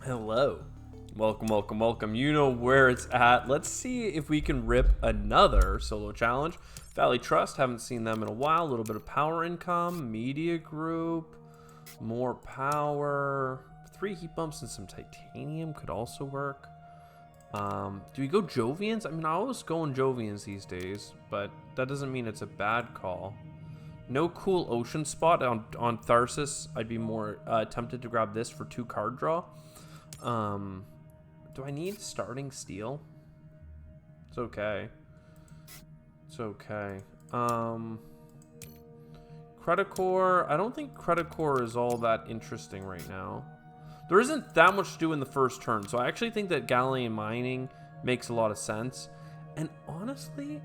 Hello. Welcome, welcome, welcome. You know where it's at. Let's see if we can rip another solo challenge. Valley Trust, haven't seen them in a while. A little bit of power income. Media Group, more power. 3 heat bumps and some titanium could also work. Do we go Jovians? I mean, I always go on Jovians these days, but that doesn't mean it's a bad call. No cool ocean spot on Tharsis. I'd be more tempted to grab this for 2 card draw. Do I need starting steel? It's okay. It's okay. Credicore. I don't think Credicore is all that interesting right now. There isn't that much to do in the first turn, so I actually think that Galilean mining makes a lot of sense. And honestly,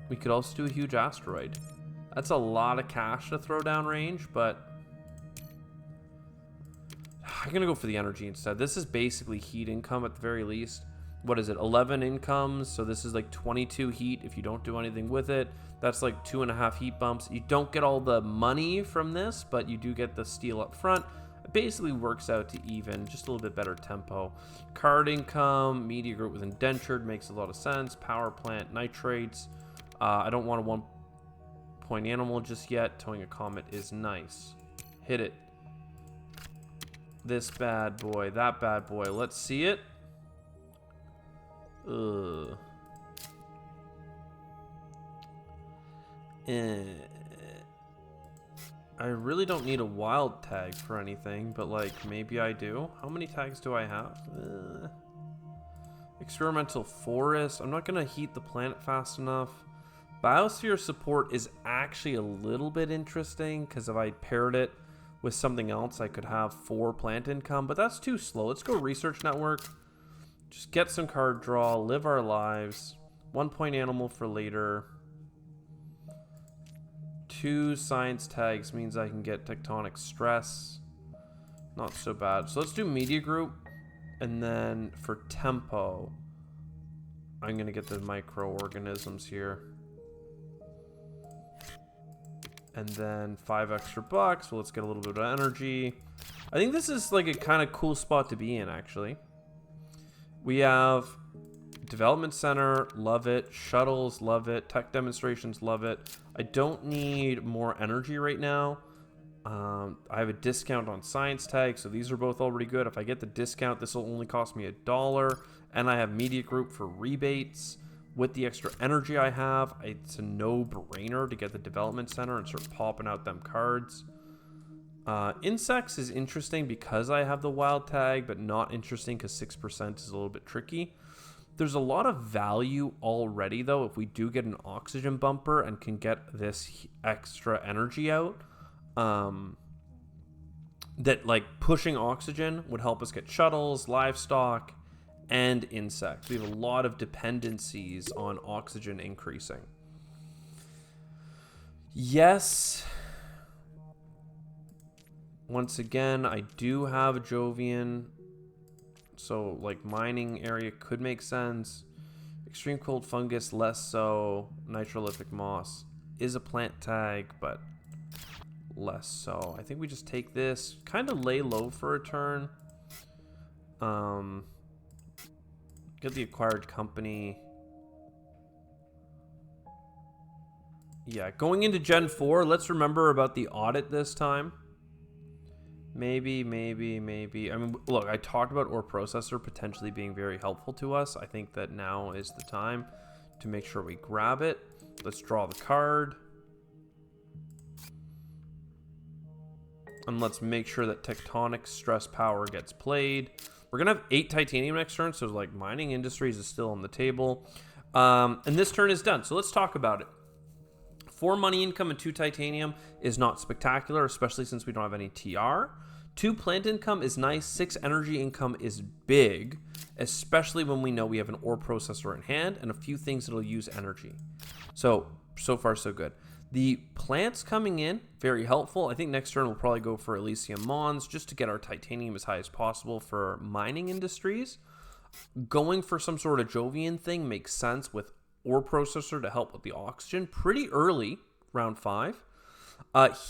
we could also do a huge asteroid. That's a lot of cash to throw down range, but I'm going to go for the energy instead. This is basically heat income at the very least. What is it? 11 incomes. So this is like 22 heat if you don't do anything with it. That's like 2.5 heat bumps. You don't get all the money from this, but you do get the steel up front. It basically works out to even, just a little bit better tempo. Card income, media group with indentured makes a lot of sense. Power plant, nitrates. I don't want a 1-point animal just yet. Towing a comet is nice. Hit it. This bad boy, that bad boy. Let's see it. Ugh. I really don't need a wild tag for anything, but like maybe I do. How many tags do I have? Experimental forest. I'm not gonna heat the planet fast enough. Biosphere support is actually a little bit interesting because if I paired it with something else, I could have 4 plant income, but that's too slow. Let's go research network. Just get some card draw, live our lives. 1-point animal for later. 2 science tags means I can get tectonic stress. Not so bad. So let's do media group. And then for tempo, I'm going to get the microorganisms here. And then 5 extra bucks. So let's get a little bit of energy. I think this is like a kind of cool spot to be in, actually. We have development center, love it. Shuttles, love it. Tech demonstrations, love it. I don't need more energy right now. I have a discount on science tags, so these are both already good. If I get the discount, this will only cost me $1. And I have media group for rebates. With the extra energy I have, it's a no-brainer to get the development center and start popping out them cards. Insects is interesting because I have the wild tag, but not interesting because 6% is a little bit tricky. There's a lot of value already, though, if we do get an oxygen bumper and can get this extra energy out. That, like, pushing oxygen would help us get shuttles, livestock, and insects. We have a lot of dependencies on oxygen increasing. Yes. Once again, I do have a Jovian. So, like, mining area could make sense. Extreme cold fungus, less so. Nitrolithic moss is a plant tag, but less so. I think we just take this. Kind of lay low for a turn. Get the acquired company. Yeah, going into Gen 4, let's remember about the audit this time. Maybe. I mean, look, I talked about ore processor potentially being very helpful to us. I think that now is the time to make sure we grab it. Let's draw the card. And let's make sure that tectonic stress power gets played. We're going to have 8 titanium next turn, so like mining industries is still on the table. And this turn is done, so let's talk about it. 4 money income and 2 titanium is not spectacular, especially since we don't have any TR. 2 plant income is nice. 6 energy income is big, especially when we know we have an ore processor in hand and a few things that'll use energy. So far, so good. The plants coming in, very helpful. I think next turn we'll probably go for Elysium Mons just to get our titanium as high as possible for mining industries. Going for some sort of Jovian thing makes sense with ore processor to help with the oxygen pretty early, round 5.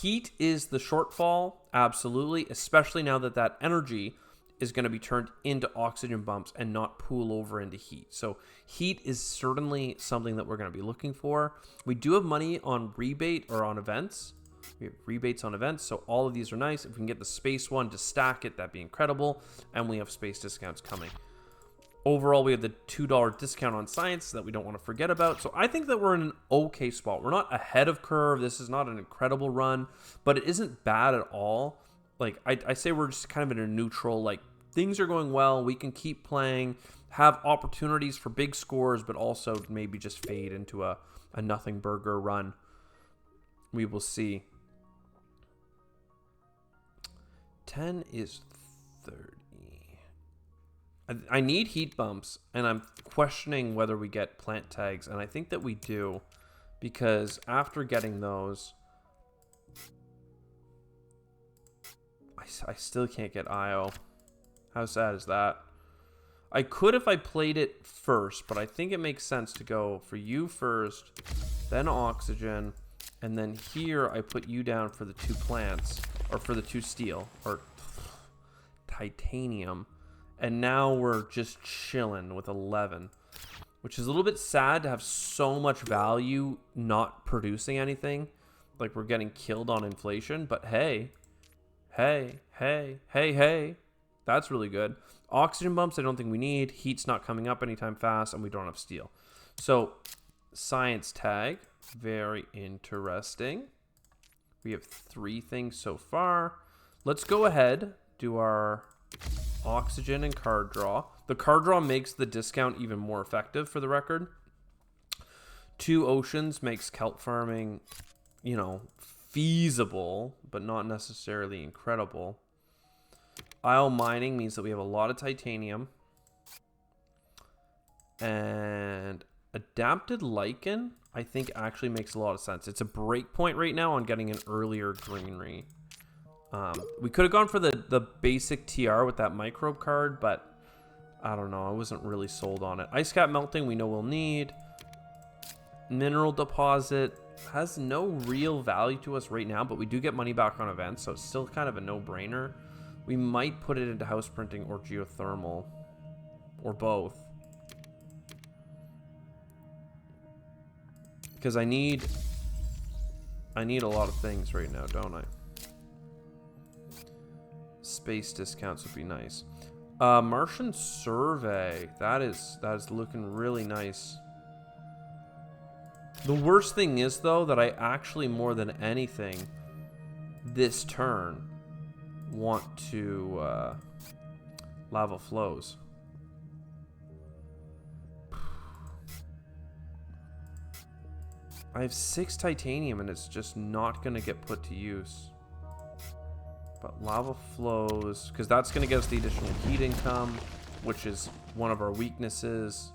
Heat is the shortfall, absolutely, especially now that that energy is going to be turned into oxygen bumps and not pool over into heat. So heat is certainly something that we're going to be looking for. We do have money on rebate or on events. We have rebates on events, so all of these are nice. If we can get the space one to stack it, that'd be incredible. And we have space discounts coming. Overall, we have the $2 discount on science that we don't want to forget about. So I think that we're in an okay spot. We're not ahead of curve. This is not an incredible run, but it isn't bad at all. Like, I say we're just kind of in a neutral, like, things are going well. We can keep playing, have opportunities for big scores, but also maybe just fade into a nothing burger run. We will see. 10 is 30. I need heat bumps, and I'm questioning whether we get plant tags, and I think that we do, because after getting those, I still can't get IO. How sad is that? I could if I played it first, but I think it makes sense to go for you first, then oxygen, and then here I put you down for the 2 plants, or for the 2 steel, or titanium. And now we're just chilling with 11, which is a little bit sad to have so much value not producing anything. Like, we're getting killed on inflation, but hey, that's really good. Oxygen bumps, I don't think we need. Heat's not coming up anytime fast, and we don't have steel. So, science tag, very interesting. We have 3 things so far. Let's go ahead, do our oxygen and card draw. The card draw makes the discount even more effective, for the record. 2 oceans makes kelp farming, you know, feasible, but not necessarily incredible. Isle mining means that we have a lot of titanium. And adapted lichen, I think, actually makes a lot of sense. It's a break point right now on getting an earlier greenery. We could have gone for the basic TR with that microbe card, but I don't know. I wasn't really sold on it. Ice cap melting, we know we'll need. Mineral deposit has no real value to us right now, but we do get money back on events, so it's still kind of a no-brainer. We might put it into house printing or geothermal, or both. Because I need a lot of things right now, don't I? Space discounts would be nice. Martian survey, that is looking really nice. The worst thing is, though, that I actually, more than anything, this turn want to lava flows. I have 6 titanium and it's just not going to get put to use. But lava flows, because that's going to get us the additional heat income, which is one of our weaknesses.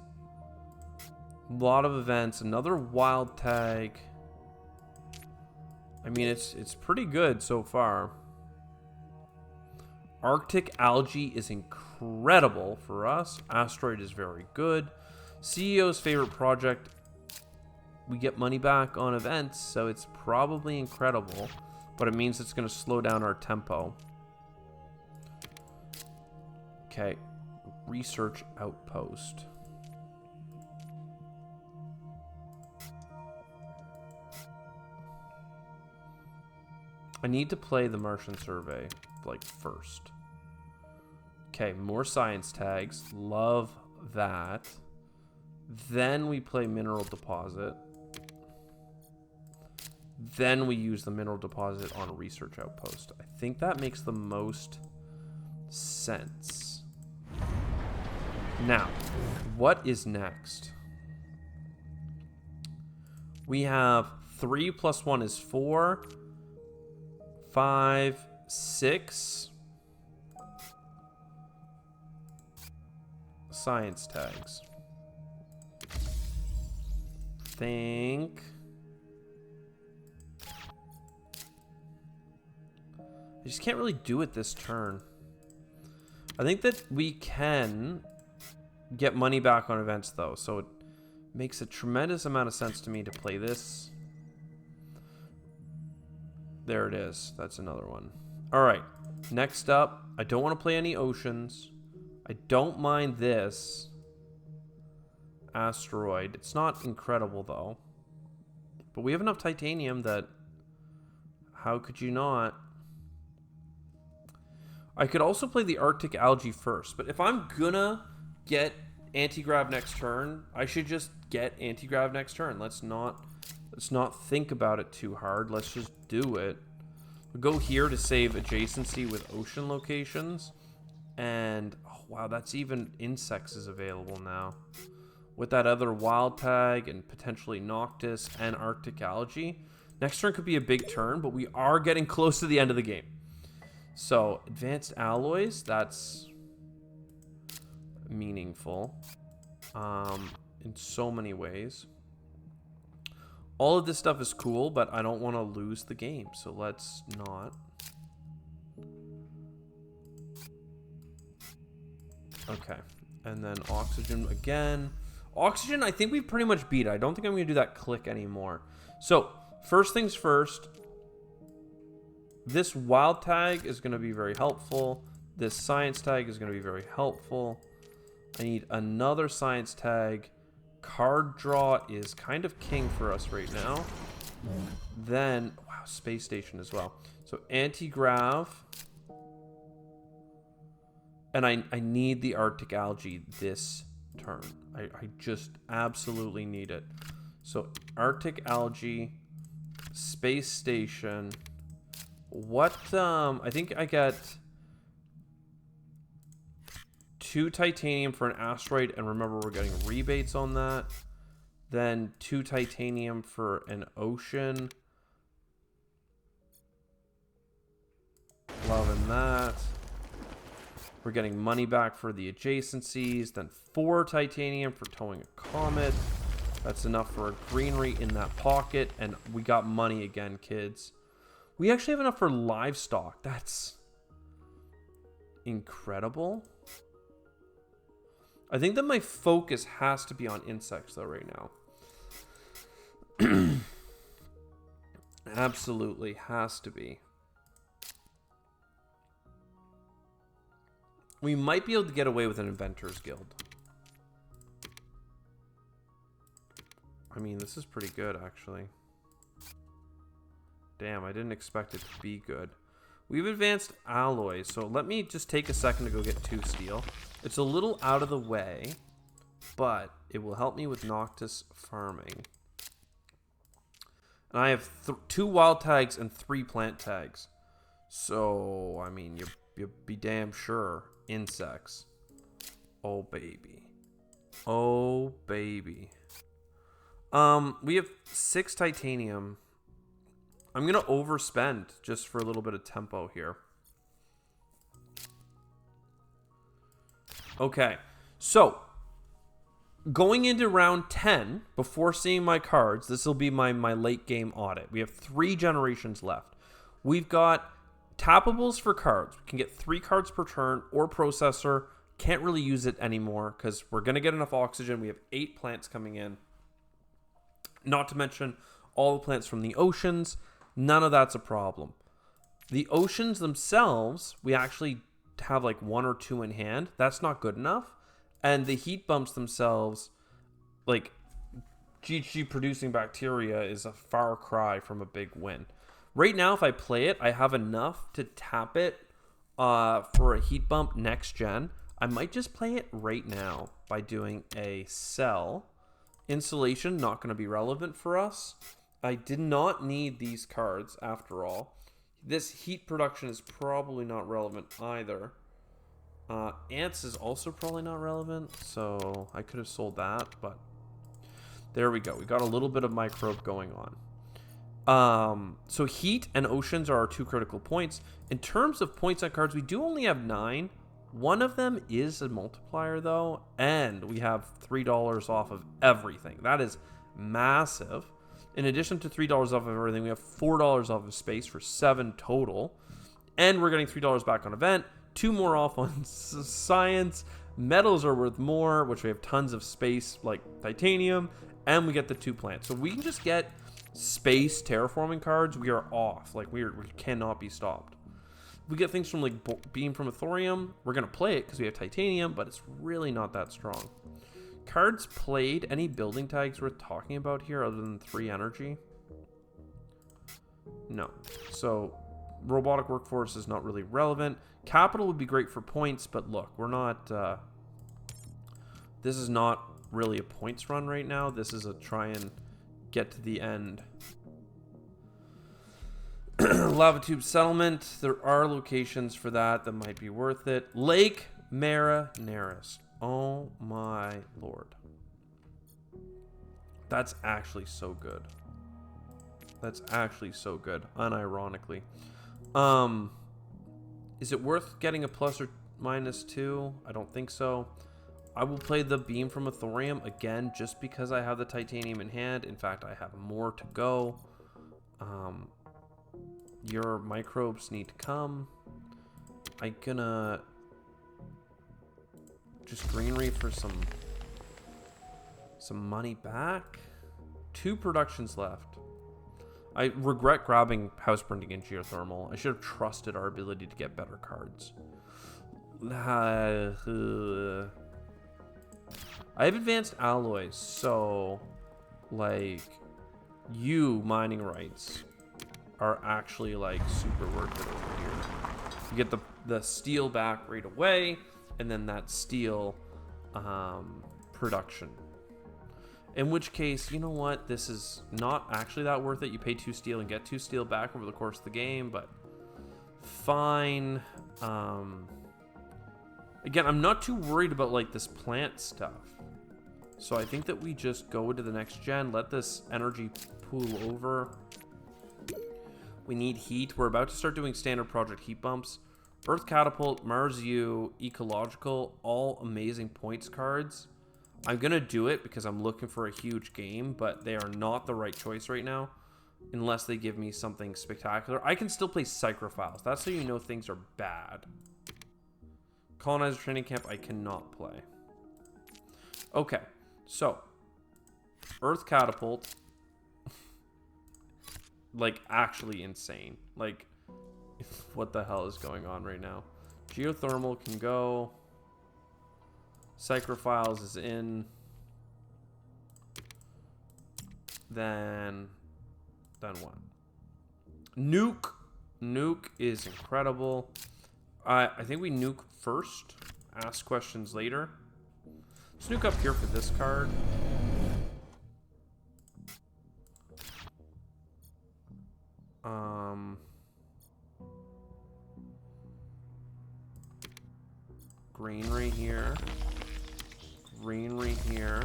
A lot of events, another wild tag. I mean, it's pretty good so far. Arctic algae is incredible for us. Asteroid is very good. CEO's favorite project. We get money back on events, so it's probably incredible. But it means it's going to slow down our tempo. Okay. Research outpost. I need to play the Martian survey, like, first. Okay, more science tags. Love that. Then we play mineral deposit. Then we use the mineral deposit on a research outpost. I think that makes the most sense. Now, what is next? We have 3 plus 1 is 4. 5, 6. Science tags. Think. I just can't really do it this turn. I think that we can get money back on events, though, so it makes a tremendous amount of sense to me to play this. There it is. That's another one. Alright, next up, I don't want to play any oceans. I don't mind this asteroid. It's not incredible, though. But we have enough titanium that... How could you not? I could also play the Arctic algae first, but if I'm gonna get anti-grav next turn, I should just get anti-grav next turn. Let's not think about it too hard. Let's just do it. We'll go here to save adjacency with ocean locations. And, oh wow, that's even insects is available now. With that other wild tag and potentially Noctis and Arctic algae. Next turn could be a big turn, but we are getting close to the end of the game. So, advanced alloys, that's meaningful in so many ways. All of this stuff is cool, but I don't want to lose the game, so let's not. Okay, and then oxygen again. Oxygen, I think we've pretty much beat it. I don't think I'm going to do that click anymore. So, first things first. This wild tag is going to be very helpful. This science tag is going to be very helpful. I need another science tag. Card draw is kind of king for us right now. Then, wow, space station as well. So anti-grav. And I need the Arctic algae this turn. I just absolutely need it. So Arctic algae, space station. What, I think I get 2 titanium for an asteroid, and remember we're getting rebates on that. Then 2 titanium for an ocean. Loving that. We're getting money back for the adjacencies. Then 4 titanium for towing a comet. That's enough for a greenery in that pocket, and we got money again, kids. We actually have enough for livestock. That's incredible. I think that my focus has to be on insects, though, right now. Absolutely has to be. We might be able to get away with an Inventors Guild. I mean, this is pretty good, actually. Damn, I didn't expect it to be good. We've advanced alloys, so let me just take a second to go get 2 steel. It's a little out of the way, but it will help me with Noctis farming. And I have 2 wild tags and 3 plant tags. So, I mean, you'll be damn sure. Insects. Oh, baby. Oh, baby. We have 6 titanium. I'm going to overspend just for a little bit of tempo here. Okay. So, going into round 10, before seeing my cards, this will be my late game audit. We have 3 generations left. We've got tappables for cards. We can get 3 cards per turn or processor. Can't really use it anymore because we're going to get enough oxygen. We have 8 plants coming in. Not to mention all the plants from the oceans. None of that's a problem. The oceans themselves, we actually have like 1 or 2 in hand. That's not good enough. And the heat bumps themselves, like GG producing bacteria is a far cry from a big win. Right now, if I play it, I have enough to tap it for a heat bump next gen. I might just play it right now by doing a sell. Insulation, not going to be relevant for us. I did not need these cards after all. This heat production is probably not relevant either. Ants is also probably not relevant, so I could have sold that, but there we go. We got a little bit of microbe going on. So heat and oceans are our 2 critical points. In terms of points on cards, we do only have 9. One of them is a multiplier, though, and we have $3 off of everything. That is massive. In addition to $3 off of everything, we have $4 off of space for 7 total. And we're getting $3 back on event, 2 more off on science. Metals are worth more, which we have tons of space, like titanium, and we get the 2 plants. So we can just get space terraforming cards. We are off. Like, we cannot be stopped. We get things from like Beam from Thorium. We're going to play it because we have Titanium, but it's really not that strong. Cards played. Any building tags worth talking about here other than 3 energy? No. So robotic workforce is not really relevant. Capital would be great for points, but look, we're not... this is not really a points run right now. This is a try and get to the end. Lava Tube Settlement. There are locations for that might be worth it. Lake Marineris. Oh my lord. That's actually so good. That's actually so good, unironically. Is it worth getting a plus or minus 2? I don't think so. I will play the Beam from Thorium again just because I have the Titanium in hand. In fact, I have more to go. Your microbes need to come. I'm gonna just greenery for some money back. 2 productions left. I regret grabbing House Printing and Geothermal. I should have trusted our ability to get better cards. I have advanced alloys, so like mining rights are actually like super worth it over here. You get the steel back right away, and then that steel production. In which case, you know what? This is not actually that worth it. You pay 2 steel and get 2 steel back over the course of the game, but fine. Again, I'm not too worried about like this plant stuff. So I think that we just go to the next gen, let this energy pool over. We need heat. We're about to start doing standard project heat bumps. Earth Catapult, Mars U, Ecological, all amazing points cards. I'm going to do it because I'm looking for a huge game, but they are not the right choice right now unless they give me something spectacular. I can still play Psychrophiles. That's how you know things are bad. Colonizer Training Camp, I cannot play. Okay, so Earth Catapult, like actually insane. Like, what the hell is going on right now? Geothermal can go. Psychrophiles is in. Then what? Nuke. Nuke is incredible. I think we nuke first. Ask questions later. Let's nuke up here for this card. Greenery here. Greenery here.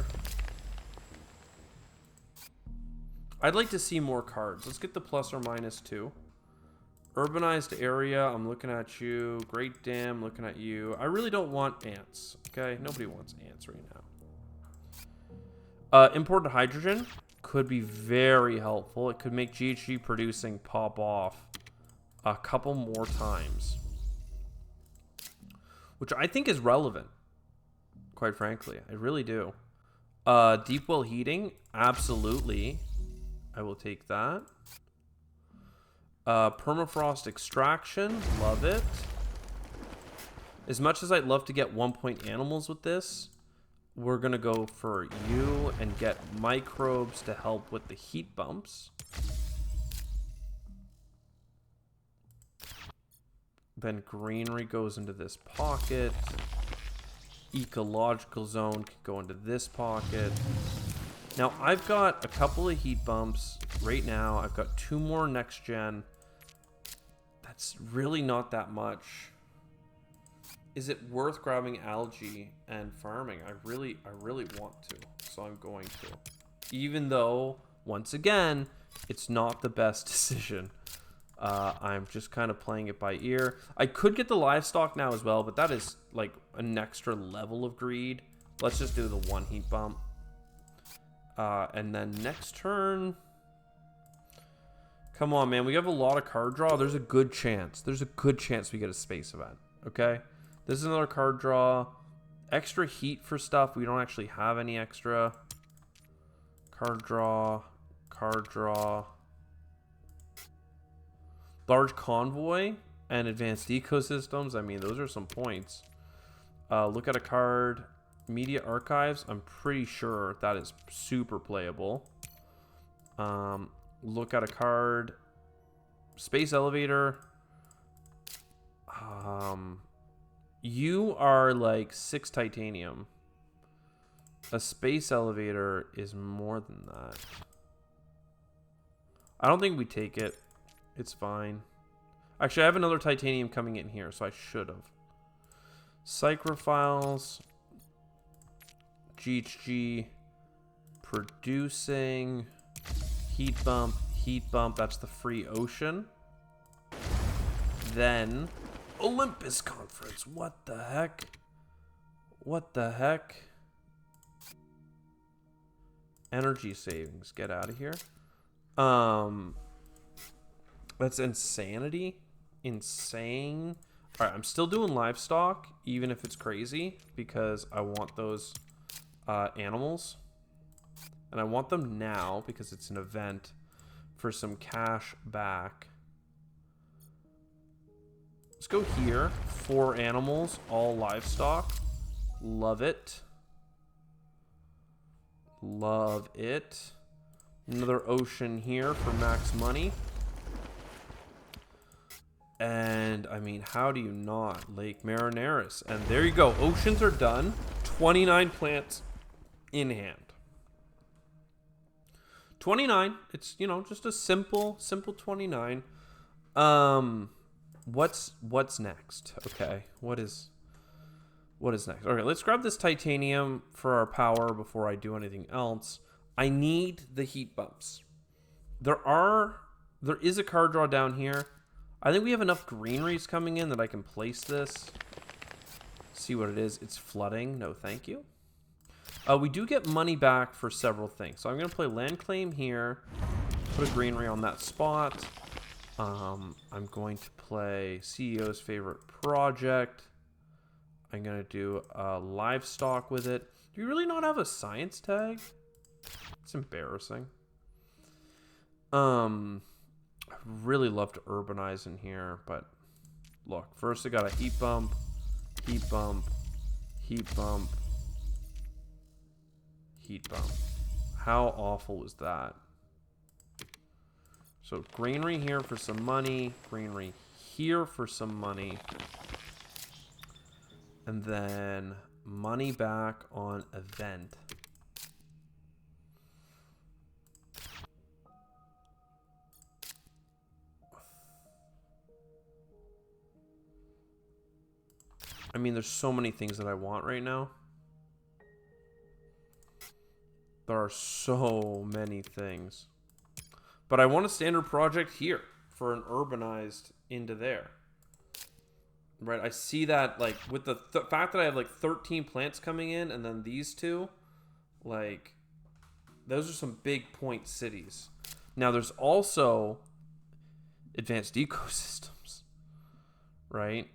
I'd like to see more cards. Let's get the plus or minus 2. Urbanized area, I'm looking at you. Great Dam, looking at you. I really don't want ants, okay? Nobody wants ants right now. Imported hydrogen could be very helpful. It could make GHG producing pop off a couple more times, which I think is relevant, quite frankly. I really do. Deep well heating, absolutely. I will take that. Permafrost extraction, love it. As much as I'd love to get 1-point animals with this, we're gonna go for you and get microbes to help with the heat bumps. Then greenery goes into this pocket. Ecological zone can go into this pocket. Now, I've got a couple of heat bumps right now. I've got 2 more next gen. That's really not that much. Is it worth grabbing algae and farming? I really want to, so I'm going to. Even though, once again, it's not the best decision. I'm just kind of playing it by ear. I could get the livestock now as well, but that is like an extra level of greed. Let's just do the 1 heat bump. And then next turn... Come on, man. We have a lot of card draw. There's a good chance. There's a good chance we get a space event. Okay? This is another card draw. Extra heat for stuff. We don't actually have any extra. Card draw. Card draw. Large convoy. and advanced ecosystems. I mean, those are some points. Look at a card. Media archives. I'm pretty sure that is super playable. Look at a card. Space elevator. You are like 6 titanium. A space elevator is more than that. I don't think we take it. It's fine. Actually, I have another titanium coming in here, so I should have. Psychrophiles. GHG. Producing. Heat bump. Heat bump. That's the free ocean. Then Olympus Conference. What the heck? What the heck? Energy savings. Get out of here. That's insanity. Insane. All right, I'm still doing livestock, even if it's crazy, because I want those animals. And I want them now because it's an event for some cash back. Let's go here. 4 animals, all livestock. Love it. Love it. Another ocean here for max money. And, I mean, how do you not? Lake Marineris. And there you go. Oceans are done. 29 plants in hand. 29. It's, you know, just a simple 29. What's next? Okay. What is next? Okay, let's grab this titanium for our power before I do anything else. I need the heat bumps. There is a card draw down here. I think we have enough greeneries coming in that I can place this. See what it is. It's flooding. No, thank you. We do get money back for several things. So I'm going to play land claim here. Put a greenery on that spot. I'm going to play CEO's favorite project. I'm going to do livestock with it. Do you really not have a science tag? It's embarrassing. I really love to urbanize in here, but look, first I got a heat bump, heat bump, heat bump, heat bump. How awful is that? So greenery here for some money, greenery here for some money, and then money back on event. I mean, there's so many things that I want right now. There are so many things. But I want a standard project here for an urbanized into there. Right, I see that, like, with the fact that I have, like, 13 plants coming in and then these two, like, those are some big point cities. Now, there's also advanced ecosystems, right?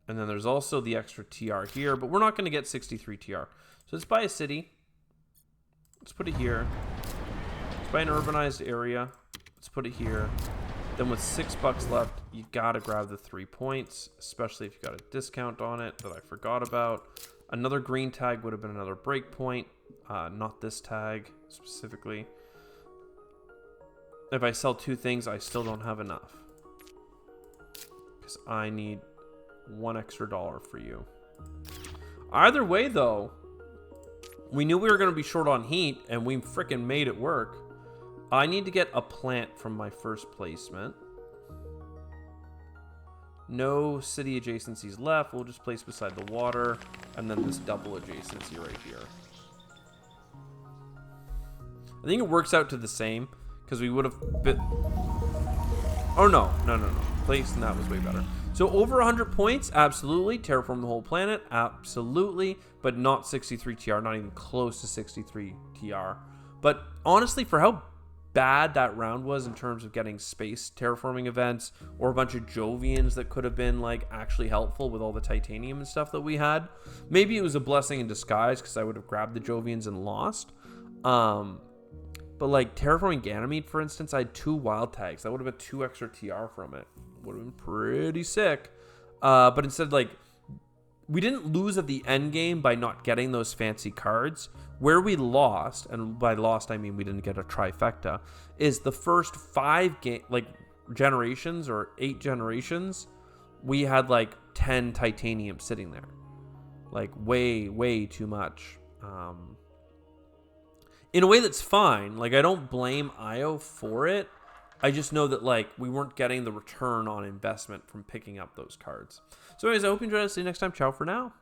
And then there's also the extra TR here, but we're not going to get 63 TR. So let's buy a city. Let's put it here. Let's buy an urbanized area. Let's put it here. Then with $6 left, you got to grab the 3 points, especially if you got a discount on it that I forgot about. Another green tag would have been another break point, not this tag specifically. If I sell 2 things, I still don't have enough. Because I need $1 extra for you. Either way, though, we knew we were going to be short on heat, and we freaking made it work. I need to get a plant from my first placement. No city adjacencies left. We'll just place beside the water, and then this double adjacency right here. I think it works out to the same, because we would have bit... Oh, no. Placing that was way better. So over 100 points, absolutely. Terraform the whole planet, absolutely. But not 63 TR, not even close to 63 TR. But honestly, for how bad that round was in terms of getting space terraforming events or a bunch of Jovians that could have been like actually helpful with all the titanium and stuff that we had, maybe it was a blessing in disguise because I would have grabbed the Jovians and lost. But like terraforming Ganymede, for instance, I had 2 wild tags. That would have been 2 extra TR from it. Would have been pretty sick. But instead, like, we didn't lose at the end game by not getting those fancy cards. Where we lost, and by lost I mean we didn't get a trifecta, is the first 5 generations or 8 generations, we had like 10 titanium sitting there. Like way too much. In a way that's fine. Like, I don't blame IO for it. I just know that, like, we weren't getting the return on investment from picking up those cards. So anyways, I hope you enjoyed it. See you next time. Ciao for now.